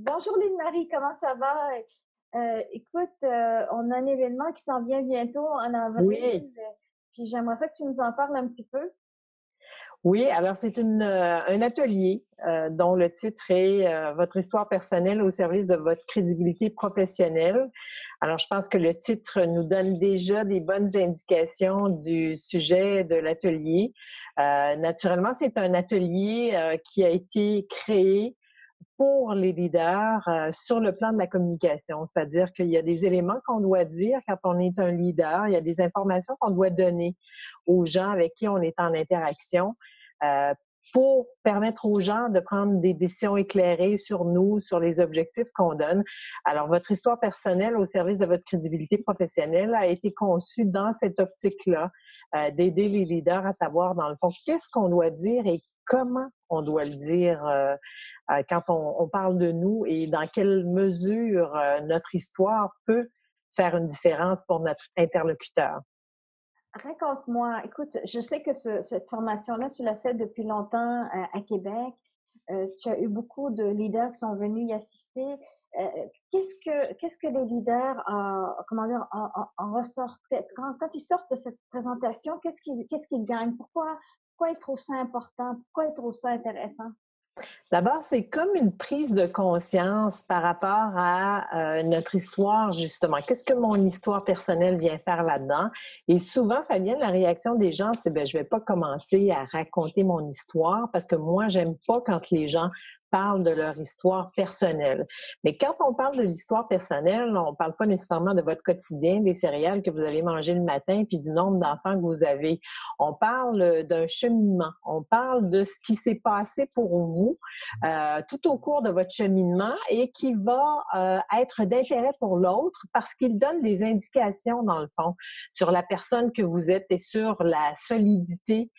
Bonjour Lynne-Marie, comment ça va? Écoute, on a un événement qui s'en vient bientôt en Oui, avril, puis j'aimerais ça que tu nous en parles un petit peu. oui. Alors c'est un atelier dont le titre est Votre histoire personnelle au service de votre crédibilité professionnelle. Alors je pense que le titre nous donne déjà des bonnes indications du sujet de l'atelier. Naturellement, c'est un atelier qui a été créé pour les leaders sur le plan de la communication. C'est-à-dire qu'il y a des éléments qu'on doit dire quand on est un leader, il y a des informations qu'on doit donner aux gens avec qui on est en interaction euh, pour permettre aux gens de prendre des décisions éclairées sur nous, sur les objectifs qu'on donne. Alors, votre histoire personnelle au service de votre crédibilité professionnelle a été conçue dans cette optique-là, d'aider les leaders à savoir, dans le fond, qu'est-ce qu'on doit dire et comment on doit le dire quand on parle de nous et dans quelle mesure notre histoire peut faire une différence pour notre interlocuteur. Raconte-moi, écoute, je sais que cette formation-là, tu l'as faite depuis longtemps à Québec. Tu as eu beaucoup de leaders qui sont venus y assister. Qu'est-ce que les leaders, comment dire, en ressortent quand ils sortent de cette présentation, qu'est-ce qu'ils gagnent? Pourquoi ils trouvent ça important? Pourquoi ils trouvent ça intéressant? D'abord, c'est comme une prise de conscience par rapport à notre histoire, justement. Qu'est-ce que mon histoire personnelle vient faire là-dedans? Et souvent, Fabienne, la réaction des gens, c'est ben, je vais pas commencer à raconter mon histoire parce que moi, j'aime pas quand les gens parlent de leur histoire personnelle. Mais quand on parle de l'histoire personnelle, on parle pas nécessairement de votre quotidien, des céréales que vous avez mangées le matin, puis du nombre d'enfants que vous avez. On parle d'un cheminement. On parle de ce qui s'est passé pour vous tout au cours de votre cheminement et qui va être d'intérêt pour l'autre parce qu'il donne des indications, dans le fond, sur la personne que vous êtes et sur la solidité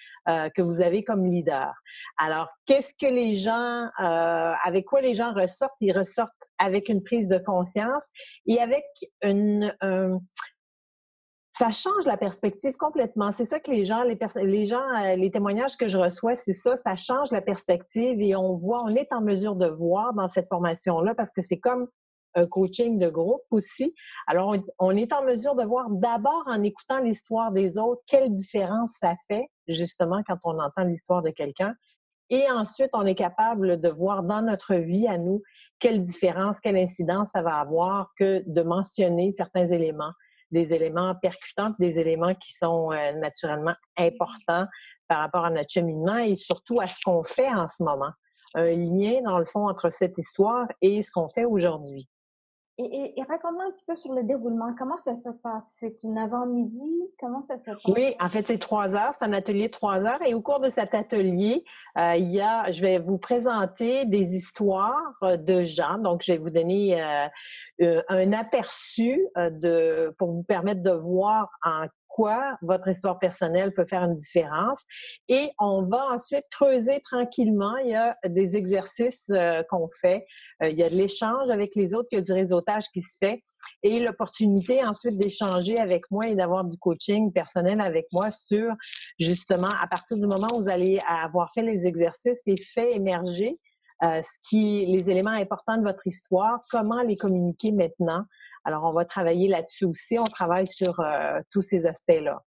que vous avez comme leader. Alors, qu'est-ce que les gens, avec quoi les gens ressortent? Ils ressortent avec une prise de conscience et avec ça change la perspective complètement. C'est ça que les témoignages que je reçois, c'est ça, ça change la perspective et on est en mesure de voir dans cette formation-là parce que c'est comme un coaching de groupe aussi. Alors, on est en mesure de voir d'abord en écoutant l'histoire des autres, quelle différence ça fait, justement, quand on entend l'histoire de quelqu'un. Et ensuite, on est capable de voir dans notre vie à nous quelle différence, quelle incidence ça va avoir que de mentionner certains éléments, des éléments percutants, des éléments qui sont naturellement importants par rapport à notre cheminement et surtout à ce qu'on fait en ce moment. Un lien, dans le fond, entre cette histoire et ce qu'on fait aujourd'hui. Et raconte-moi un petit peu sur le déroulement. Comment ça se passe? C'est une avant-midi? Comment ça se passe? Oui, en fait, c'est 3 heures. C'est un atelier de 3 heures. Et au cours de cet atelier, je vais vous présenter des histoires de gens. Donc, je vais vous donner un aperçu pour vous permettre de voir en quoi votre histoire personnelle peut faire une différence. Et on va ensuite creuser tranquillement. Il y a des exercices qu'on fait. Il y a de l'échange avec les autres, il y a du réseautage qui se fait et l'opportunité ensuite d'échanger avec moi et d'avoir du coaching personnel avec moi sur justement à partir du moment où vous allez avoir fait les exercices et fait émerger les éléments importants de votre histoire, comment les communiquer maintenant. Alors, on va travailler là-dessus aussi. On travaille sur tous ces aspects-là.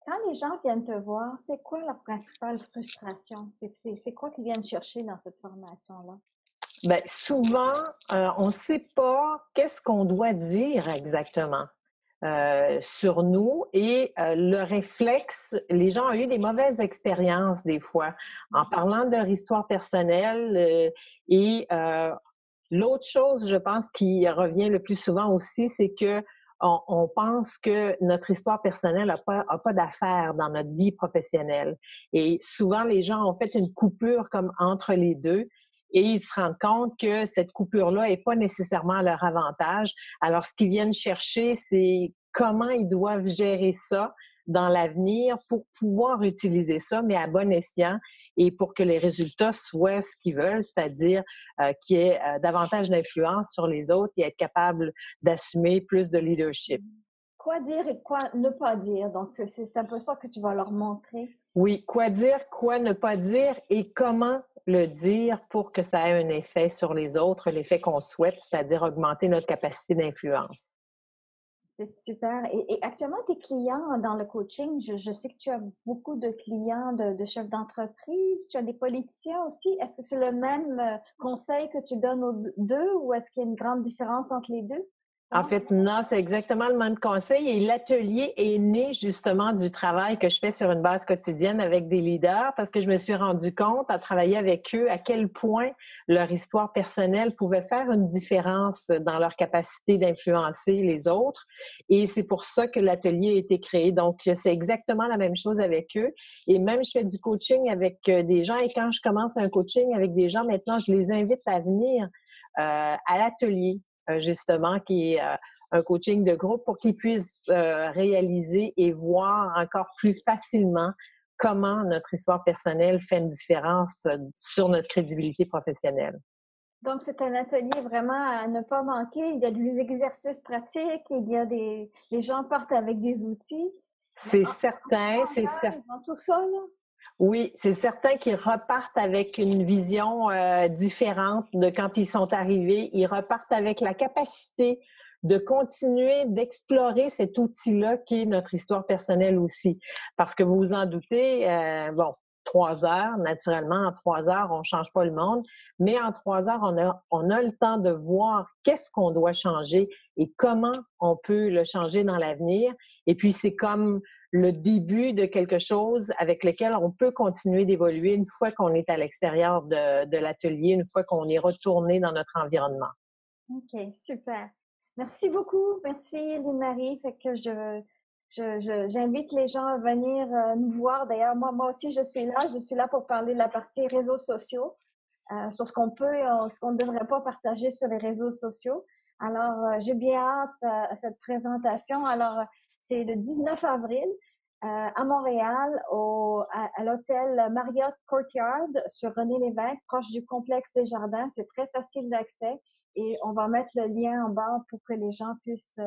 Quand les gens viennent te voir, c'est quoi leur principale frustration? C'est quoi qu'ils viennent chercher dans cette formation-là? Ben, souvent, on ne sait pas qu'est-ce qu'on doit dire exactement sur nous et le réflexe, les gens ont eu des mauvaises expériences des fois en parlant de leur histoire personnelle et l'autre chose, je pense, qui revient le plus souvent aussi, c'est que on pense que notre histoire personnelle a pas d'affaire dans notre vie professionnelle. Et souvent, les gens ont fait une coupure comme entre les deux et ils se rendent compte que cette coupure-là est pas nécessairement à leur avantage. Alors, ce qu'ils viennent chercher, c'est comment ils doivent gérer ça dans l'avenir pour pouvoir utiliser ça, mais à bon escient et pour que les résultats soient ce qu'ils veulent, c'est-à-dire qu'il y ait davantage d'influence sur les autres et être capable d'assumer plus de leadership. Quoi dire et quoi ne pas dire? Donc, c'est un peu ça que tu vas leur montrer. Oui, quoi dire, quoi ne pas dire et comment le dire pour que ça ait un effet sur les autres, l'effet qu'on souhaite, c'est-à-dire augmenter notre capacité d'influence. C'est super. Et actuellement, tes clients dans le coaching, je sais que tu as beaucoup de clients de chefs d'entreprise, tu as des politiciens aussi. Est-ce que c'est le même conseil que tu donnes aux deux ou est-ce qu'il y a une grande différence entre les deux? En Comment ça fait, non, c'est exactement le même conseil et l'atelier est né justement du travail que je fais sur une base quotidienne avec des leaders parce que je me suis rendu compte à travailler avec eux à quel point leur histoire personnelle pouvait faire une différence dans leur capacité d'influencer les autres et c'est pour ça que l'atelier a été créé. Donc, c'est exactement la même chose avec eux et même je fais du coaching avec des gens et quand je commence un coaching avec des gens, maintenant, je les invite à venir à l'atelier justement, qui est un coaching de groupe pour qu'ils puissent réaliser et voir encore plus facilement comment notre histoire personnelle fait une différence sur notre crédibilité professionnelle. Donc, c'est un atelier vraiment à ne pas manquer. Il y a des exercices pratiques, les gens partent avec des outils. C'est En certain, c'est certain. ils ont tout ça, là. Oui, c'est certain qu'ils repartent avec une vision différente de quand ils sont arrivés. Ils repartent avec la capacité de continuer d'explorer cet outil-là qui est notre histoire personnelle aussi. Parce que vous vous en doutez, bon, 3 heures, naturellement, en 3 heures, on change pas le monde, mais en 3 heures, on a le temps de voir qu'est-ce qu'on doit changer et comment on peut le changer dans l'avenir. Et puis, c'est comme le début de quelque chose avec lequel on peut continuer d'évoluer une fois qu'on est à l'extérieur de l'atelier, une fois qu'on est retourné dans notre environnement. OK, super. Merci beaucoup. Merci, Lynne-Marie. Fait que j'invite les gens à venir nous voir. D'ailleurs, moi aussi, je suis là. Je suis là pour parler de la partie réseaux sociaux, sur ce qu'on peut et ce qu'on ne devrait pas partager sur les réseaux sociaux. Alors, j'ai bien hâte à cette présentation. Alors, c'est le 19 avril à Montréal, à l'hôtel Marriott Courtyard sur René Lévesque, proche du complexe des Jardins. C'est très facile d'accès et on va mettre le lien en bas pour que les gens puissent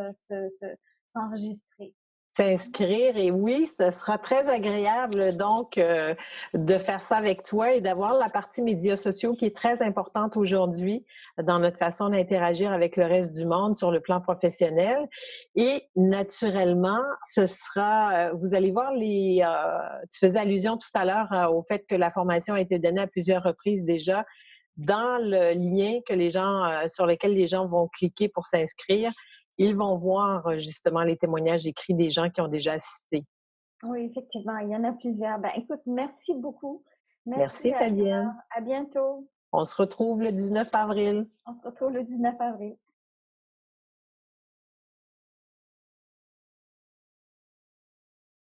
s'enregistrer. S'inscrire et oui, ce sera très agréable donc de faire ça avec toi et d'avoir la partie médias sociaux qui est très importante aujourd'hui dans notre façon d'interagir avec le reste du monde sur le plan professionnel. Et naturellement, ce sera, vous allez voir tu faisais allusion tout à l'heure au fait que la formation a été donnée à plusieurs reprises déjà. Dans le lien que les gens, sur lequel les gens vont cliquer pour s'inscrire, ils vont voir justement les témoignages écrits des gens qui ont déjà assisté. Oui, effectivement, il y en a plusieurs. Ben, écoute, merci beaucoup. Merci Merci à toi. Fabienne. À bientôt. On se retrouve le 19 avril. On se retrouve le 19 avril.